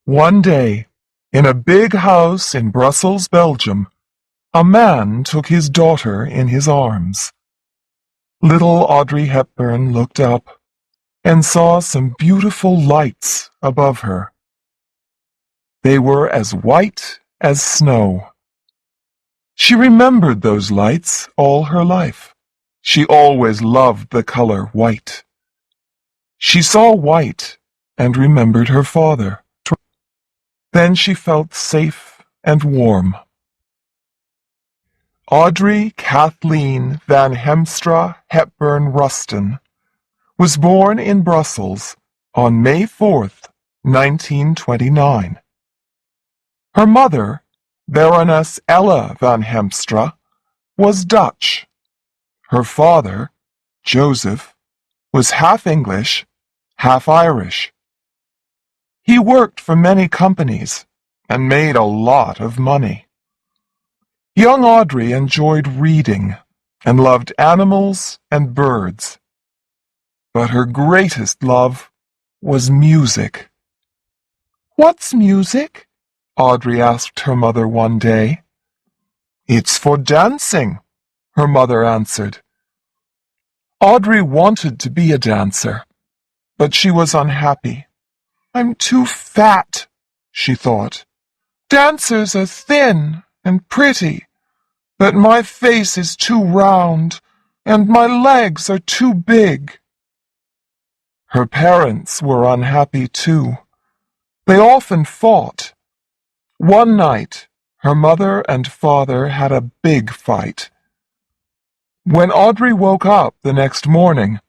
One day, in a big house in Brussels, Belgium, a man took his daughter in his arms. Little Audrey Hepburn looked up and saw some beautiful lights above her. They were as white as snow. She remembered those lights all her life. She always loved the color white. She saw white and remembered her father. Then she felt safe and warm. Audrey Kathleen van Hemstra Hepburn Ruston was born in Brussels on May 4th, 1929. Her mother, Baroness Ella van Hemstra, was Dutch. Her father, Joseph, was half English, half Irish. He worked for many companies and made a lot of money. Young Audrey enjoyed reading and loved animals and birds. But her greatest love was music. "What's music?" Audrey asked her mother one day. "It's for dancing," her mother answered. Audrey wanted to be a dancer, but she was unhappy. "I'm too fat," she thought. "Dancers are thin and pretty, but my face is too round, and my legs are too big." Her parents were unhappy too. They often fought. One night, her mother and father had a big fight. When Audrey woke up the next morning,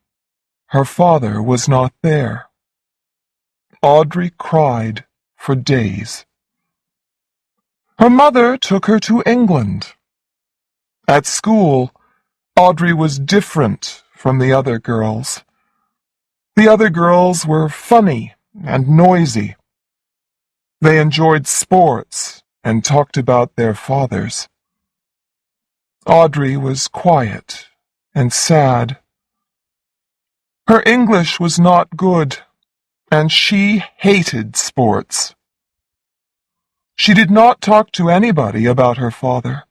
her father was not there. Audrey cried for days. Her mother took her to England. At school, Audrey was different from the other girls. The other girls were funny and noisy. They enjoyed sports and talked about their fathers. Audrey was quiet and sad. Her English was not good, and she hated sports. She did not talk to anybody about her father.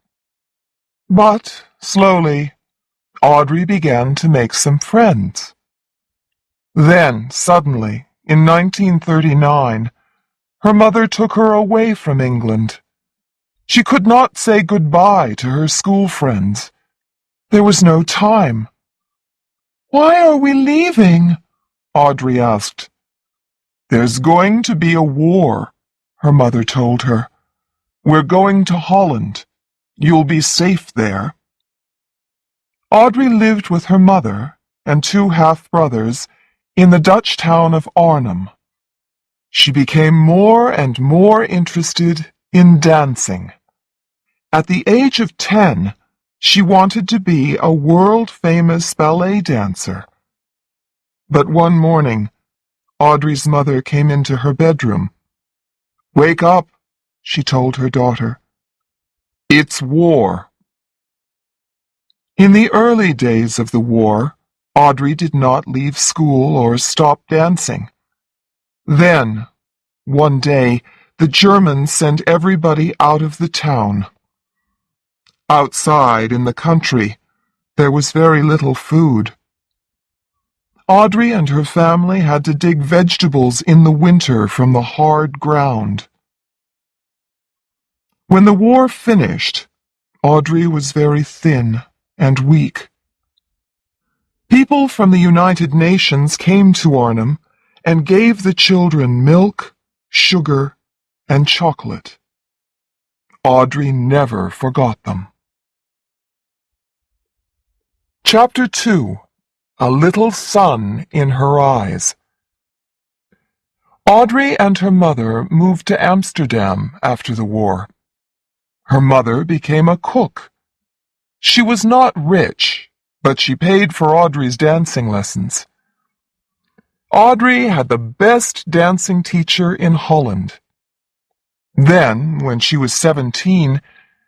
But, slowly, Audrey began to make some friends. Then, suddenly, in 1939, her mother took her away from England. She could not say goodbye to her school friends. There was no time. "Why are we leaving?" Audrey asked. "There's going to be a war," her mother told her. "We're going to Holland. You'll be safe there." Audrey lived with her mother and two half-brothers in the Dutch town of Arnhem. She became more and more interested in dancing. At the age of 10, she wanted to be a world-famous ballet dancer. But one morning, Audrey's mother came into her bedroom. "Wake up," she told her daughter. "It's war." In the early days of the war, Audrey did not leave school or stop dancing. Then, one day, the Germans sent everybody out of the town. Outside, in the country, there was very little food. Audrey and her family had to dig vegetables in the winter from the hard ground. When the war finished, Audrey was very thin and weak. People from the United Nations came to Arnhem and gave the children milk, sugar, and chocolate. Audrey never forgot them. Chapter 2. A Little Sun in Her Eyes. Audrey and her mother moved to Amsterdam after the war. Her mother became a cook. She was not rich, but she paid for Audrey's dancing lessons. Audrey had the best dancing teacher in Holland. Then, when she was 17,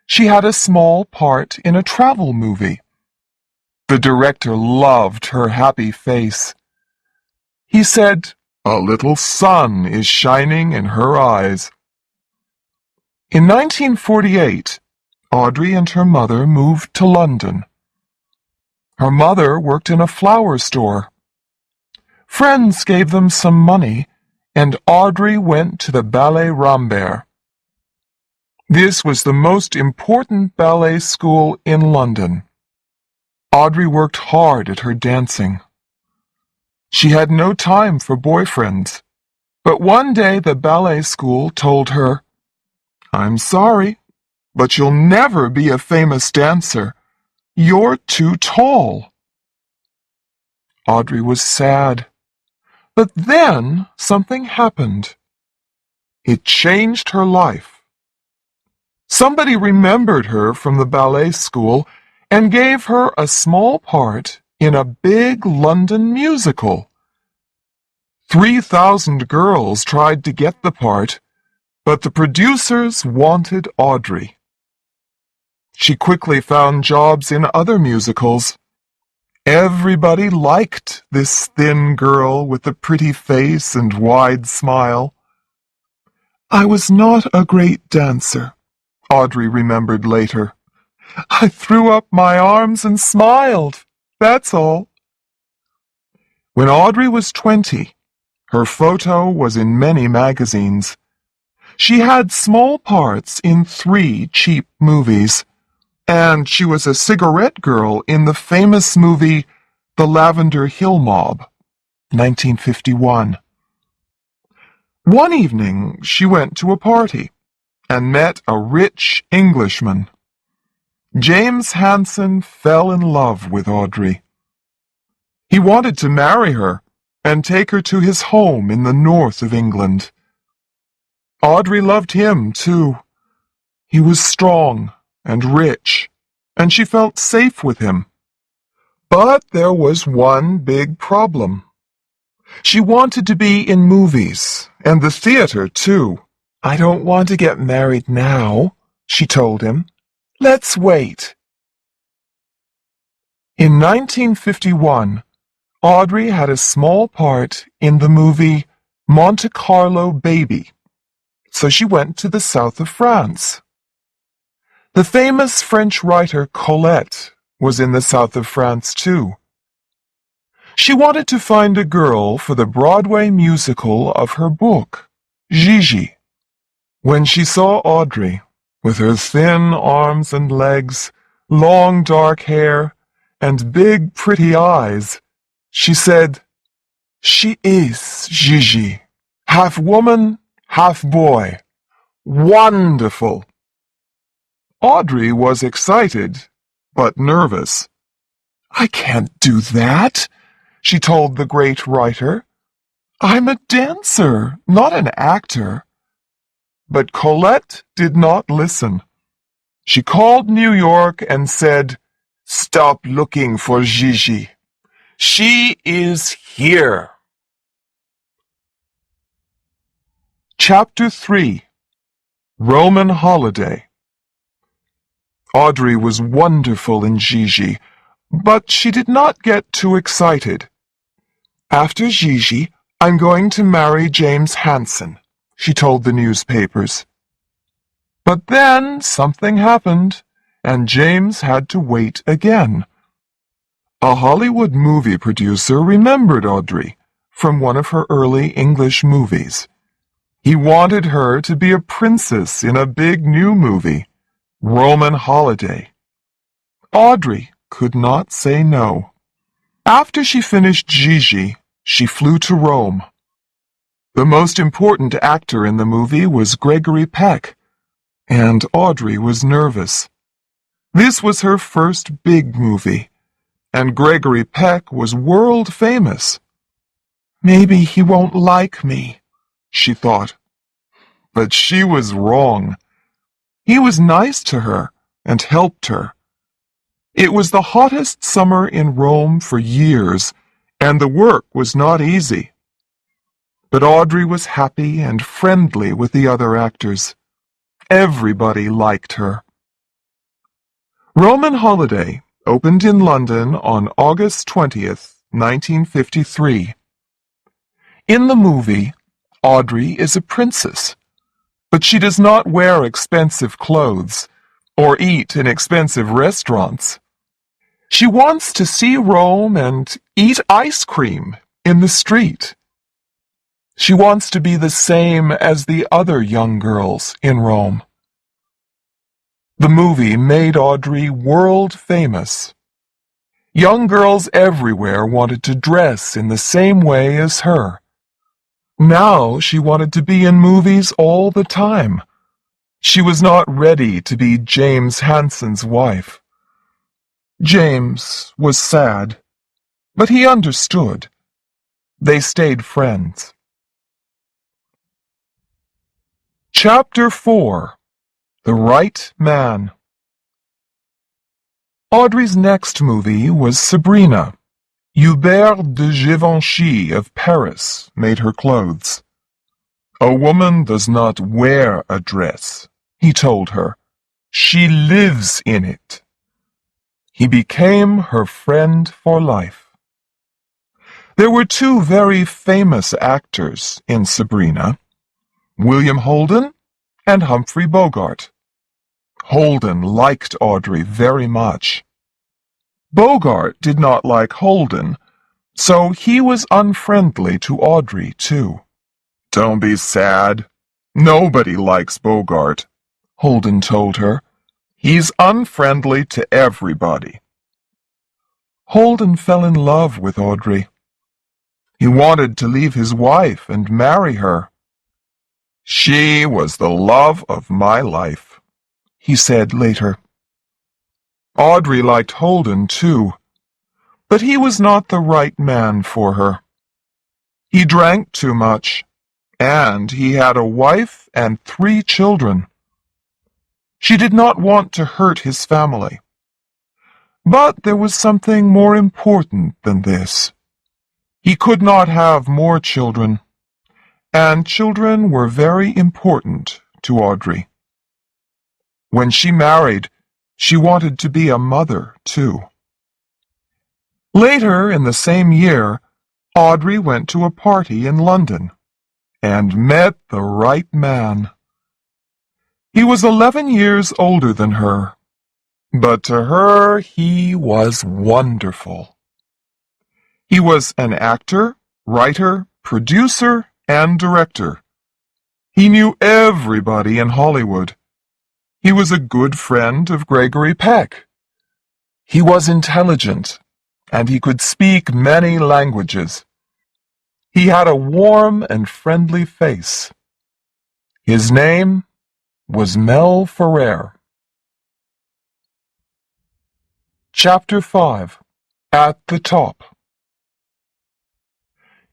she had a small part in a travel movie. The director loved her happy face. He said, A little sun is shining in her eyes. In 1948, Audrey and her mother moved to London. Her mother worked in a flower store. Friends gave them some money, and Audrey went to the Ballet Rambert. This was the most important ballet school in London. Audrey worked hard at her dancing. She had no time for boyfriends, but one day the ballet school told her, "I'm sorry, but you'll never be a famous dancer. You're too tall." Audrey was sad. But then something happened. It changed her life. Somebody remembered her from the ballet school and gave her a small part in a big London musical. 3,000 girls tried to get the part, but the producers wanted Audrey. She quickly found jobs in other musicals. Everybody liked this thin girl with the pretty face and wide smile. "I was not a great dancer," Audrey remembered later. "I threw up my arms and smiled, that's all." When Audrey was 20, her photo was in many magazines. She had small parts in 3 cheap movies, and she was a cigarette girl in the famous movie The Lavender Hill Mob, 1951. One evening she went to a party and met a rich Englishman. James Hansen fell in love with Audrey. He wanted to marry her and take her to his home in the north of England. Audrey loved him, too. He was strong and rich, and she felt safe with him. But there was one big problem. She wanted to be in movies, and the theater, too. "I don't want to get married now," she told him. "Let's wait." In 1951, Audrey had a small part in the movie Monte Carlo Baby, so she went to the south of France. The famous French writer Colette was in the south of France, too. She wanted to find a girl for the Broadway musical of her book, Gigi. When she saw Audrey, with her thin arms and legs, long dark hair, and big pretty eyes, she said, "She is Gigi, half woman, half boy. Wonderful!" Audrey was excited, but nervous. "I can't do that," she told the great writer. "I'm a dancer, not an actor." But Colette did not listen. She called New York and said, "Stop looking for Gigi. She is here." Chapter 3. Roman Holiday. Audrey was wonderful in Gigi, but she did not get too excited. "After Gigi, I'm going to marry James Hansen," she told the newspapers. But then something happened, and James had to wait again. A Hollywood movie producer remembered Audrey from one of her early English movies. He wanted her to be a princess in a big new movie, Roman Holiday. Audrey could not say no. After she finished Gigi, she flew to Rome. The most important actor in the movie was Gregory Peck, and Audrey was nervous. This was her first big movie, and Gregory Peck was world famous. "Maybe he won't like me," she thought. But she was wrong. He was nice to her and helped her. It was the hottest summer in Rome for years, and the work was not easy. But Audrey was happy and friendly with the other actors. Everybody liked her. Roman Holiday opened in London on August 20th, 1953. In the movie, Audrey is a princess, but she does not wear expensive clothes or eat in expensive restaurants. She wants to see Rome and eat ice cream in the street. She wants to be the same as the other young girls in Rome. The movie made Audrey world famous. Young girls everywhere wanted to dress in the same way as her. Now she wanted to be in movies all the time. She was not ready to be James Hanson's wife. James was sad, but he understood. They stayed friends. Chapter 4. The Right Man. Audrey's next movie was Sabrina. Hubert de Givenchy of Paris made her clothes. "A woman does not wear a dress," he told her. "She lives in it." He became her friend for life. There were two very famous actors in Sabrina, William Holden and Humphrey Bogart. Holden liked Audrey very much. Bogart did not like Holden, so he was unfriendly to Audrey, too. "Don't be sad. Nobody likes Bogart," Holden told her. "He's unfriendly to everybody." Holden fell in love with Audrey. He wanted to leave his wife and marry her. "She was the love of my life," he said later. Audrey liked Holden, too, but he was not the right man for her. He drank too much, and he had a wife and 3 children. She did not want to hurt his family. But there was something more important than this. He could not have more children, and children were very important to Audrey. When she married, she wanted to be a mother, too. Later in the same year, Audrey went to a party in London and met the right man. He was 11 years older than her, but to her he was wonderful. He was an actor, writer, producer, and director. He knew everybody in Hollywood. He was a good friend of Gregory Peck. He was intelligent, and he could speak many languages. He had a warm and friendly face. His name was Mel Ferrer. Chapter 5. At the Top.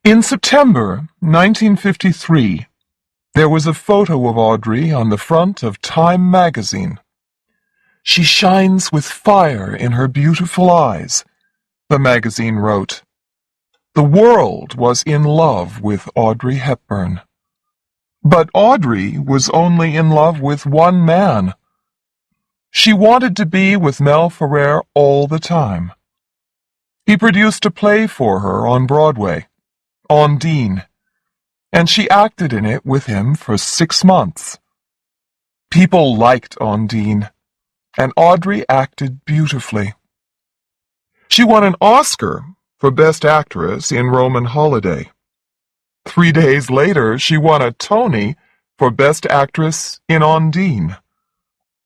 In September 1953, there was a photo of Audrey on the front of Time magazine. "She shines with fire in her beautiful eyes," the magazine wrote. The world was in love with Audrey Hepburn. But Audrey was only in love with one man. She wanted to be with Mel Ferrer all the time. He produced a play for her on Broadway, Ondine, and she acted in it with him for 6 months. People liked Ondine, and Audrey acted beautifully. She won an Oscar for Best Actress in Roman Holiday. 3 days later, she won a Tony for Best Actress in Ondine.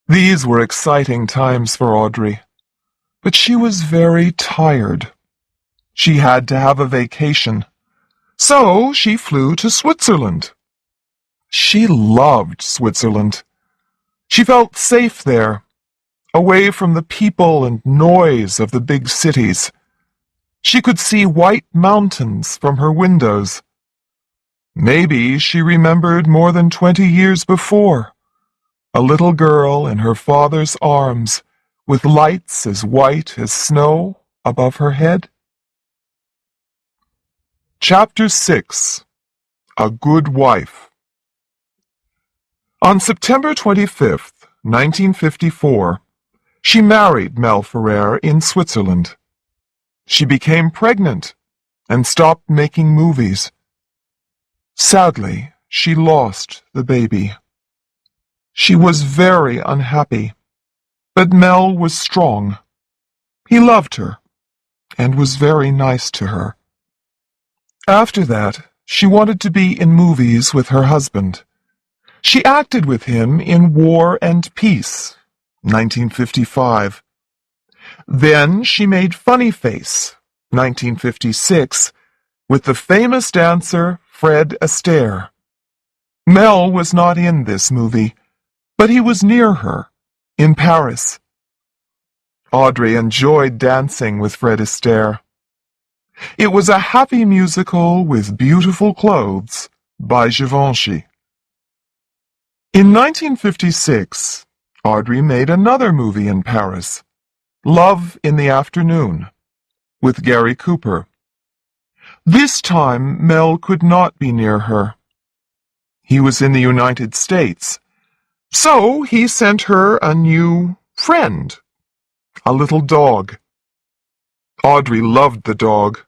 These were exciting times for Audrey, but she was very tired. She had to have a vacation, so she flew to Switzerland. She loved Switzerland. She felt safe there, away from the people and noise of the big cities. She could see white mountains from her windows. Maybe she remembered more than 20 years before, a little girl in her father's arms, with lights as white as snow above her head. Chapter 6. A Good Wife. On September 25th, 1954, she married Mel Ferrer in Switzerland. She became pregnant and stopped making movies. Sadly, she lost the baby. She was very unhappy, but Mel was strong. He loved her and was very nice to her. After that, she wanted to be in movies with her husband. She acted with him in War and Peace, 1955. Then she made Funny Face, 1956, with the famous dancer Fred Astaire. Mel was not in this movie, but he was near her, in Paris. Audrey enjoyed dancing with Fred Astaire. It was a happy musical with beautiful clothes by Givenchy. In 1956, Audrey made another movie in Paris, Love in the Afternoon, with Gary Cooper. This time, Mel could not be near her. He was in the United States, so he sent her a new friend, a little dog. Audrey loved the dog.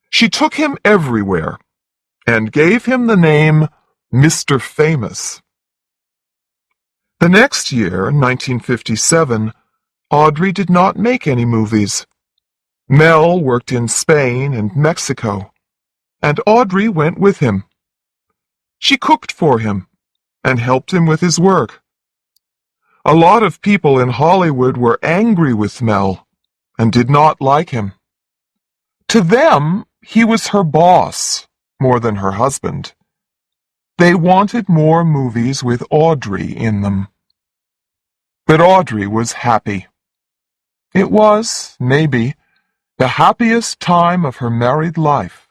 She took him everywhere and gave him the name Mr. Famous. The next year, 1957, Audrey did not make any movies. Mel worked in Spain and Mexico, and Audrey went with him. She cooked for him and helped him with his work. A lot of people in Hollywood were angry with Mel and did not like him. To them, he was her boss more than her husband. They wanted more movies with Audrey in them. But Audrey was happy. It was, maybe, the happiest time of her married life.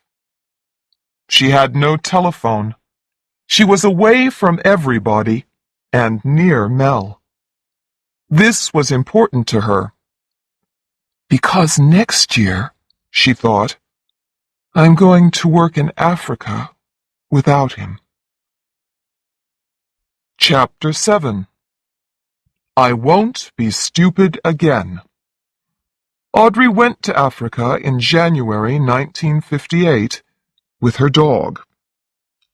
She had no telephone. She was away from everybody and near Mel. This was important to her. Because next year, she thought, I'm going to work in Africa without him. Chapter 7. I Won't Be Stupid Again. Audrey went to Africa in January 1958 with her dog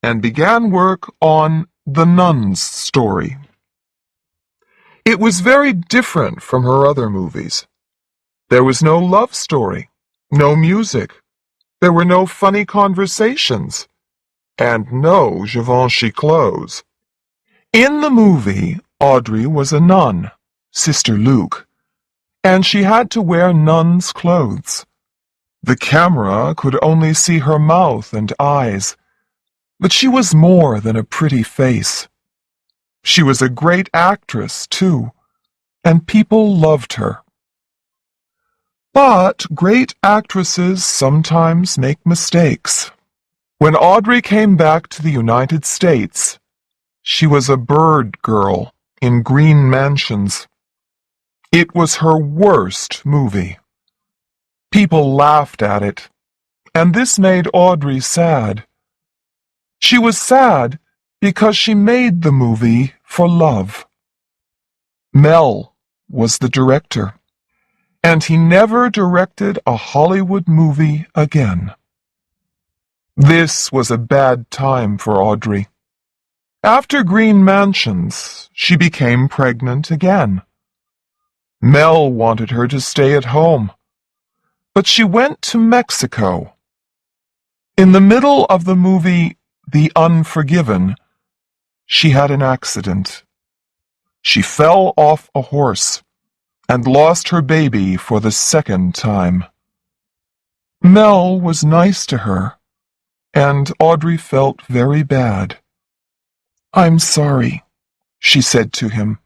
and began work on The Nun's Story. It was very different from her other movies. There was no love story, no music, there were no funny conversations, and no Givenchy clothes. In the movie, Audrey was a nun, Sister Luke, and she had to wear nun's clothes. The camera could only see her mouth and eyes, but she was more than a pretty face. She was a great actress, too, and people loved her. But great actresses sometimes make mistakes. When Audrey came back to the United States, she was a bird girl in Green Mansions. It was her worst movie. People laughed at it, and this made Audrey sad. She was sad because she made the movie for love. Mel was the director, and he never directed a Hollywood movie again. This was a bad time for Audrey. After Green Mansions, she became pregnant again. Mel wanted her to stay at home, but she went to Mexico. In the middle of the movie The Unforgiven, she had an accident. She fell off a horse and lost her baby for the second time. Mel was nice to her, and Audrey felt very bad. I'm sorry, she said to him.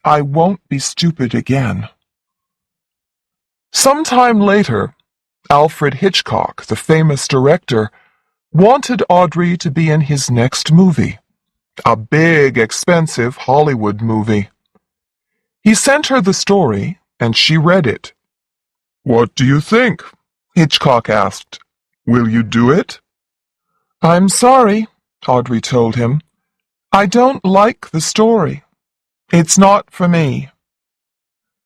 I won't be stupid again. Some time later, Alfred Hitchcock, the famous director, wanted Audrey to be in his next movie, a big, expensive Hollywood movie. He sent her the story, and she read it. What do you think? Hitchcock asked. Will you do it? I'm sorry, Audrey told him. I don't like the story. It's not for me.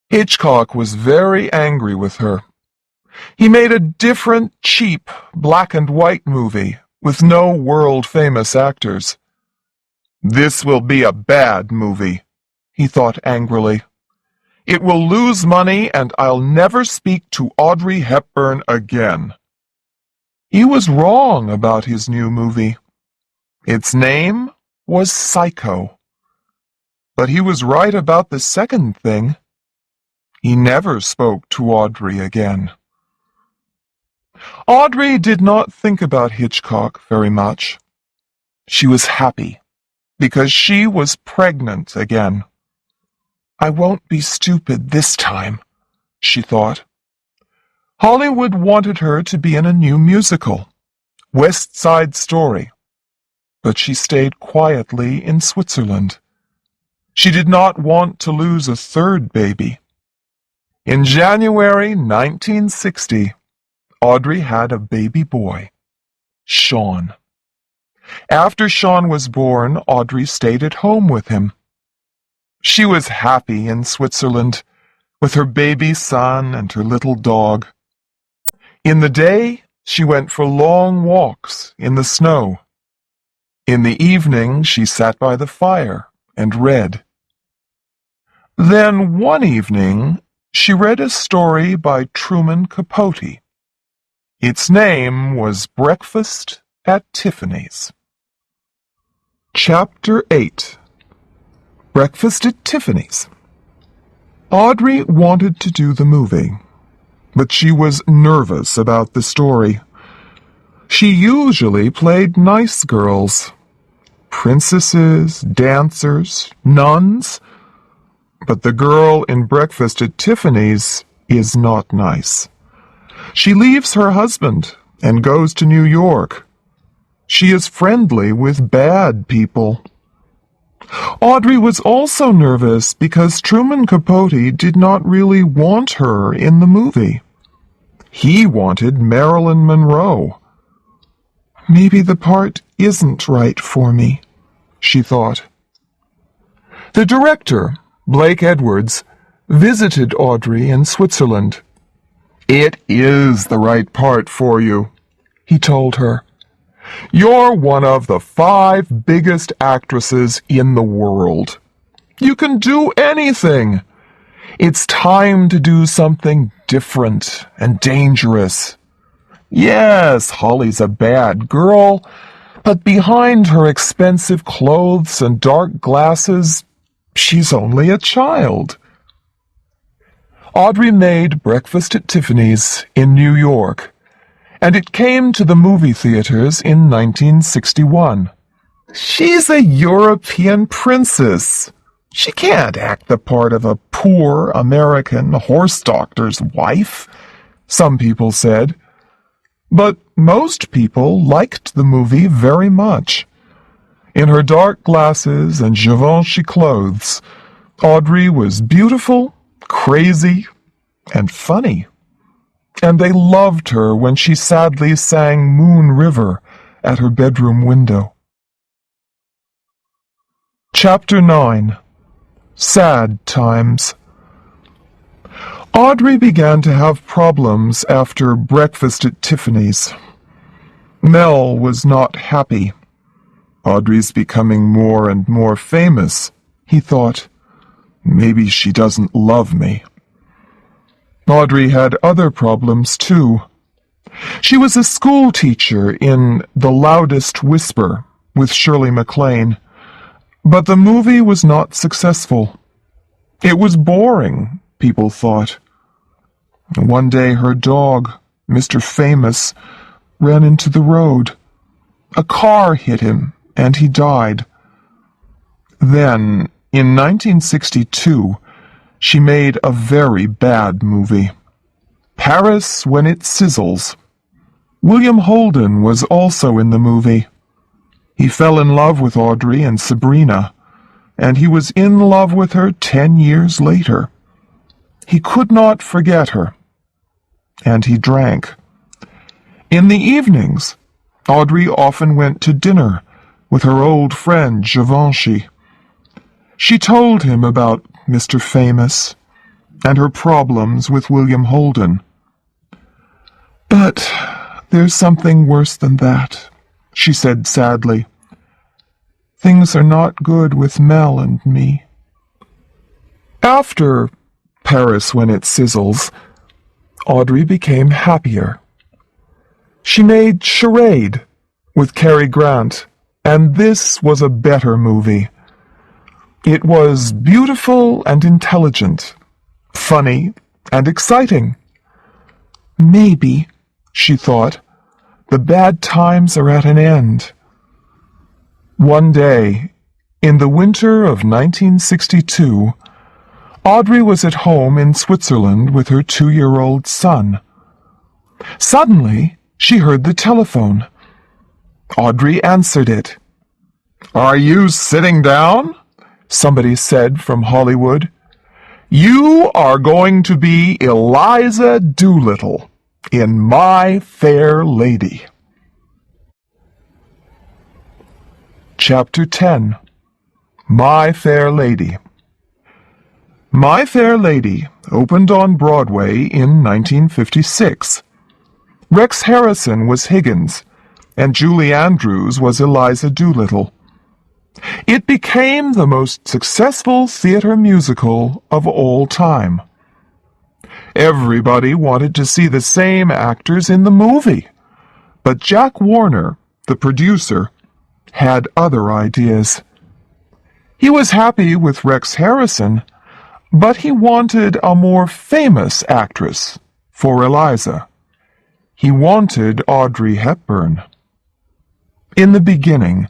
Hitchcock was very angry with her. He made a different, cheap, black-and-white movie with no world-famous actors. "This will be a bad movie," he thought angrily. "It will lose money, and I'll never speak to Audrey Hepburn again." He was wrong about his new movie. Its name was Psycho. But he was right about the second thing. He never spoke to Audrey again. Audrey did not think about Hitchcock very much. She was happy, because she was pregnant again. "I won't be stupid this time," she thought. Hollywood wanted her to be in a new musical, West Side Story, but she stayed quietly in Switzerland. She did not want to lose a third baby. In January 1960, Audrey had a baby boy, Sean. After Sean was born, Audrey stayed at home with him. She was happy in Switzerland, with her baby son and her little dog. In the day, she went for long walks in the snow. In the evening, she sat by the fire and read. Then one evening, she read a story by Truman Capote. Its name was Breakfast at Tiffanys. Chapter 8. Breakfast at Tiffanys. Audrey wanted to do the movie, but she was nervous about the story. She usually played nice girls, princesses, dancers, nuns, but the girl in Breakfast at Tiffanys is not nice. She leaves her husband and goes to New York. She is friendly with bad people. Audrey was also nervous because Truman Capote did not really want her in the movie. He wanted Marilyn Monroe. Maybe the part isn't right for me, she thought. The director, Blake Edwards, visited Audrey in Switzerland. "It is the right part for you," he told her. "You're one of the 5 biggest actresses in the world. You can do anything. It's time to do something different and dangerous. Yes, Holly's a bad girl, but behind her expensive clothes and dark glasses, she's only a child." Audrey made Breakfast at Tiffanys in New York, and it came to the movie theaters in 1961. She's a European princess. She can't act the part of a poor American horse doctor's wife, some people said. But most people liked the movie very much. In her dark glasses and Givenchy clothes, Audrey was beautiful, crazy, and funny. And they loved her when she sadly sang Moon River at her bedroom window. Chapter 9. Sad Times. Audrey began to have problems after Breakfast at Tiffanys. Mel was not happy. Audrey's becoming more and more famous, he thought. Maybe she doesn't love me. Audrey had other problems, too. She was a school teacher in The Loudest Whisper with Shirley MacLaine, but the movie was not successful. It was boring, people thought. One day her dog, Mr. Famous, ran into the road. A car hit him, and he died. Then, in 1962, she made a very bad movie, Paris When It Sizzles. William Holden was also in the movie. He fell in love with Audrey and Sabrina, and he was in love with her 10 years later. He could not forget her, and he drank. In the evenings, Audrey often went to dinner with her old friend Givenchy. She told him about Mr. Famous and her problems with William Holden. "But there's something worse than that," she said sadly. "Things are not good with Mel and me." After Paris When It Sizzles, Audrey became happier. She made Charade with Cary Grant, and this was a better movie. It was beautiful and intelligent, funny and exciting. Maybe, she thought, the bad times are at an end. One day, in the winter of 1962, Audrey was at home in Switzerland with her 2-year-old son. Suddenly, she heard the telephone. Audrey answered it. "Are you sitting down?" somebody said from Hollywood. "You are going to be Eliza Doolittle in My Fair Lady." Chapter 10. My Fair Lady. My Fair Lady opened on Broadway in 1956. Rex Harrison was Higgins, and Julie Andrews was Eliza Doolittle. It became the most successful theater musical of all time. Everybody wanted to see the same actors in the movie, but Jack Warner, the producer, had other ideas. He was happy with Rex Harrison, but he wanted a more famous actress for Eliza. He wanted Audrey Hepburn. In the beginning,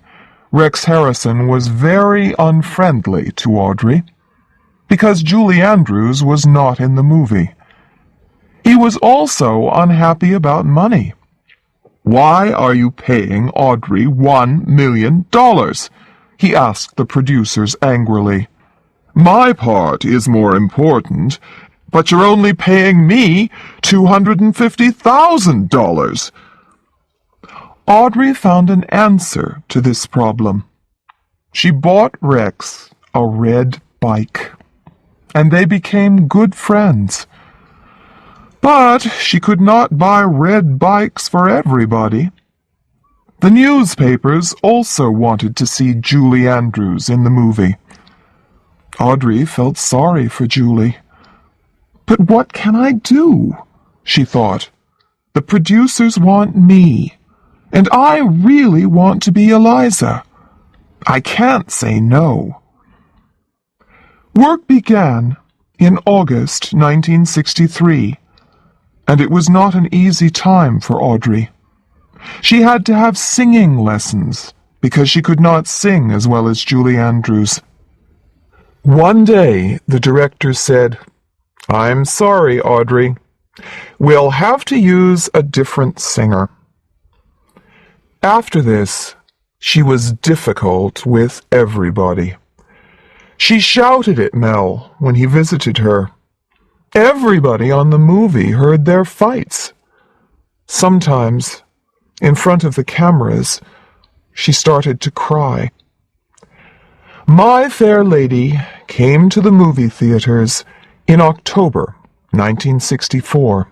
Rex Harrison was very unfriendly to Audrey, because Julie Andrews was not in the movie. He was also unhappy about money. "Why are you paying Audrey $1 million?" he asked the producers angrily. "My part is more important, but you're only paying me $250,000. Audrey found an answer to this problem. She bought Rex a red bike, and they became good friends. But she could not buy red bikes for everybody. The newspapers also wanted to see Julie Andrews in the movie. Audrey felt sorry for Julie. "But what can I do?" she thought. "The producers want me, and I really want to be Eliza. I can't say no." Work began in August 1963, and it was not an easy time for Audrey. She had to have singing lessons because she could not sing as well as Julie Andrews. One day, the director said, "I'm sorry, Audrey. We'll have to use a different singer." After this, she was difficult with everybody. She shouted at Mel when he visited her. Everybody on the movie heard their fights. Sometimes, in front of the cameras, she started to cry. My Fair Lady came to the movie theaters in October 1964.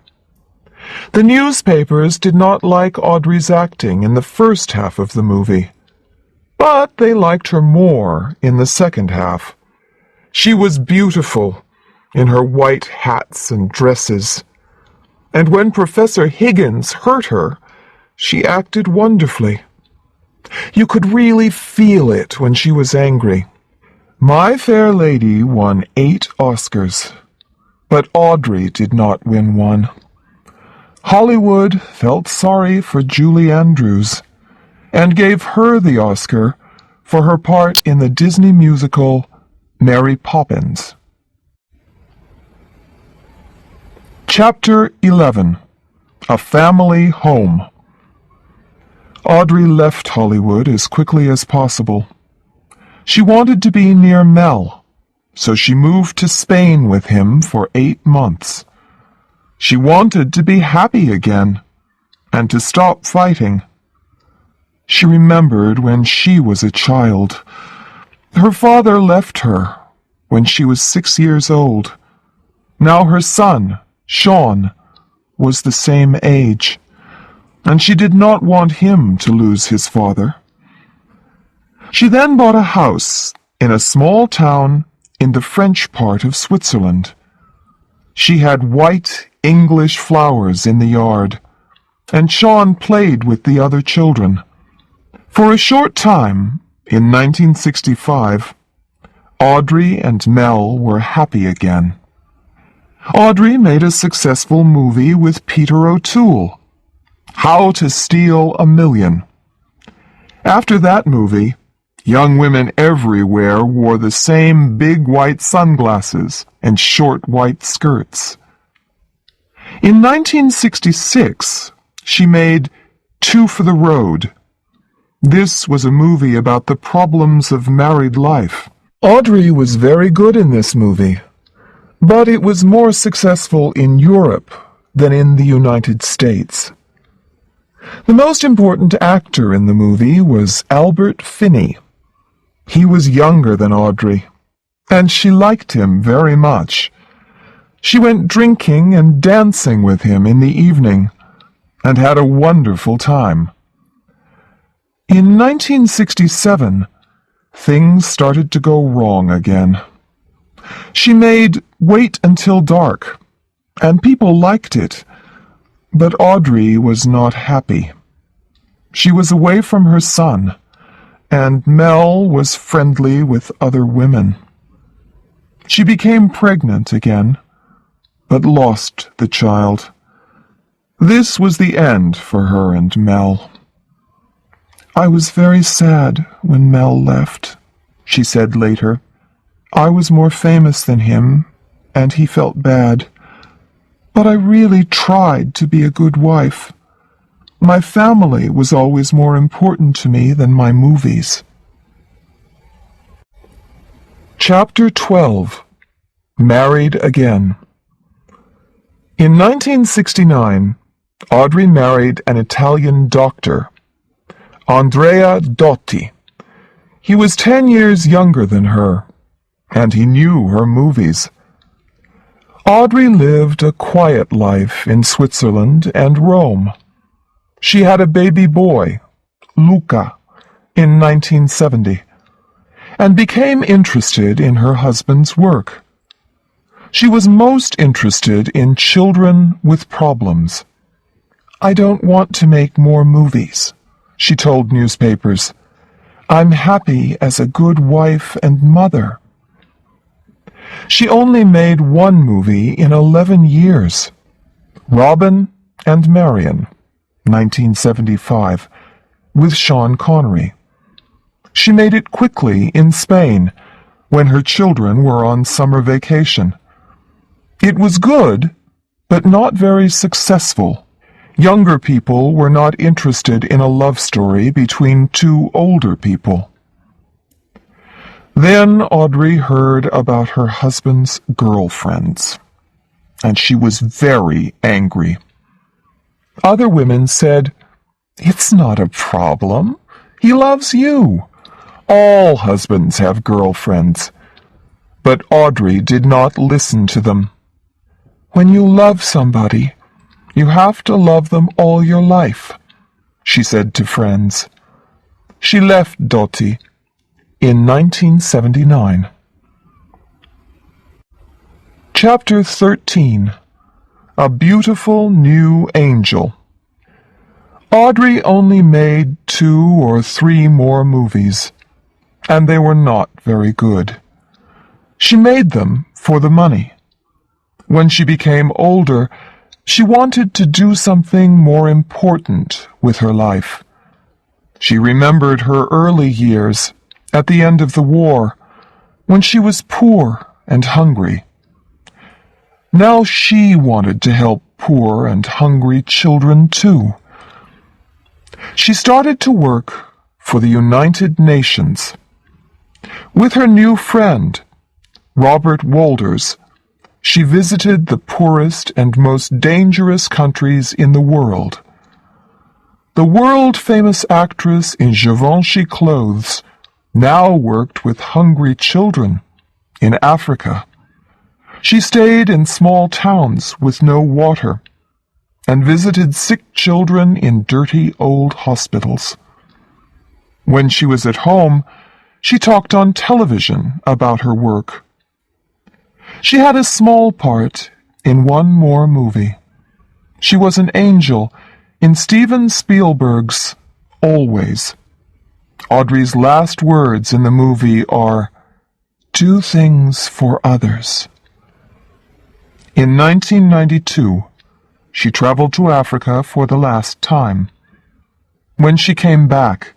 The newspapers did not like Audrey's acting in the first half of the movie, but they liked her more in the second half. She was beautiful in her white hats and dresses, and when Professor Higgins hurt her, she acted wonderfully. You could really feel it when she was angry. My Fair Lady won 8 Oscars, but Audrey did not win one. Hollywood felt sorry for Julie Andrews and gave her the Oscar for her part in the Disney musical Mary Poppins. Chapter 11. A Family Home. Audrey left Hollywood as quickly as possible. She wanted to be near Mel, so she moved to Spain with him for 8 months. She wanted to be happy again, and to stop fighting. She remembered when she was a child. Her father left her when she was 6 years old. Now her son, Sean, was the same age. and she did not want him to lose his father. She then bought a house in a small town in the French part of Switzerland. She had white English flowers in the yard, and Sean played with the other children. For a short time, in 1965, Audrey and Mel were happy again. Audrey made a successful movie with Peter O'Toole, How to Steal a Million. After that movie, young women everywhere wore the same big white sunglasses and short white skirts. In 1966, she made Two for the Road. This was a movie about the problems of married life. Audrey was very good in this movie, but it was more successful in Europe than in the United States. The most important actor in the movie was Albert Finney. He was younger than Audrey, and she liked him very much. She went drinking and dancing with him in the evening, and had a wonderful time. In 1967, things started to go wrong again. She made Wait Until Dark, and people liked it, but Audrey was not happy. She was away from her son, and Mel was friendly with other women. She became pregnant again, but lost the child. This was the end for her and Mel. "I was very sad when Mel left," she said later. "I was more famous than him, and he felt bad. But I really tried to be a good wife. My family was always more important to me than my movies." Chapter 12. Married Again. In 1969, Audrey married an Italian doctor, Andrea Dotti. He was 10 years younger than her, and he knew her movies. Audrey lived a quiet life in Switzerland and Rome. She had a baby boy, Luca, in 1970, and became interested in her husband's work. She was most interested in children with problems. "I don't want to make more movies," she told newspapers. "I'm happy as a good wife and mother." She only made one movie in 11 years, Robin and Marion, 1975, with Sean Connery. She made it quickly in Spain, when her children were on summer vacation. It was good, but not very successful. Younger people were not interested in a love story between two older people. Then Audrey heard about her husband's girlfriends, and she was very angry. Other women said, "It's not a problem. He loves you. All husbands have girlfriends." But Audrey did not listen to them. "When you love somebody, you have to love them all your life," she said to friends. She left Dotti in 1979. Chapter 13. A Beautiful New Angel. Audrey only made 2 or 3 more movies, and they were not very good. She made them for the money. When she became older, she wanted to do something more important with her life. She remembered her early years at the end of the war, when she was poor and hungry. Now she wanted to help poor and hungry children too. She started to work for the United Nations. With her new friend, Robert Wolders, she visited the poorest and most dangerous countries in the world. The world-famous actress in Givenchy clothes now worked with hungry children in Africa. She stayed in small towns with no water and visited sick children in dirty old hospitals. When she was at home, she talked on television about her work. She had a small part in one more movie. She was an angel in Steven Spielberg's Always. Audrey's last words in the movie are, "Do things for others." In 1992, she traveled to Africa for the last time. When she came back,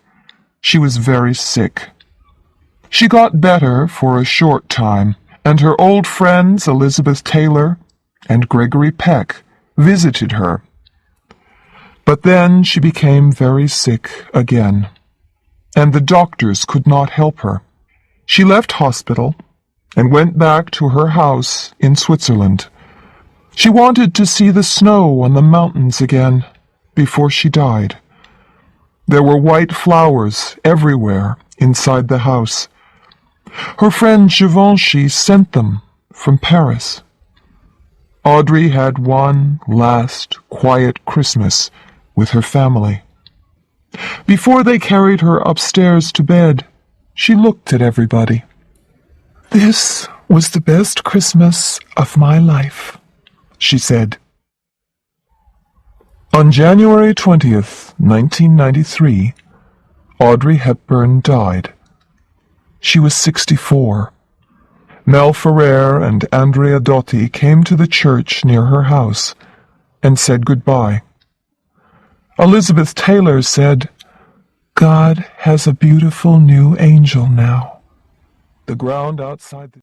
she was very sick. She got better for a short time, and her old friends Elizabeth Taylor and Gregory Peck visited her. But then she became very sick again, and the doctors could not help her. She left hospital and went back to her house in Switzerland. She wanted to see the snow on the mountains again before she died. There were white flowers everywhere inside the house. Her friend Givenchy sent them from Paris. Audrey had one last quiet Christmas with her family. Before they carried her upstairs to bed, she looked at everybody. "This was the best Christmas of my life," she said. On January 20th, 1993, Audrey Hepburn died. She was 64. Mel Ferrer and Andrea Dotti came to the church near her house and said goodbye. Elizabeth Taylor said, "God has a beautiful new angel now." The ground outside the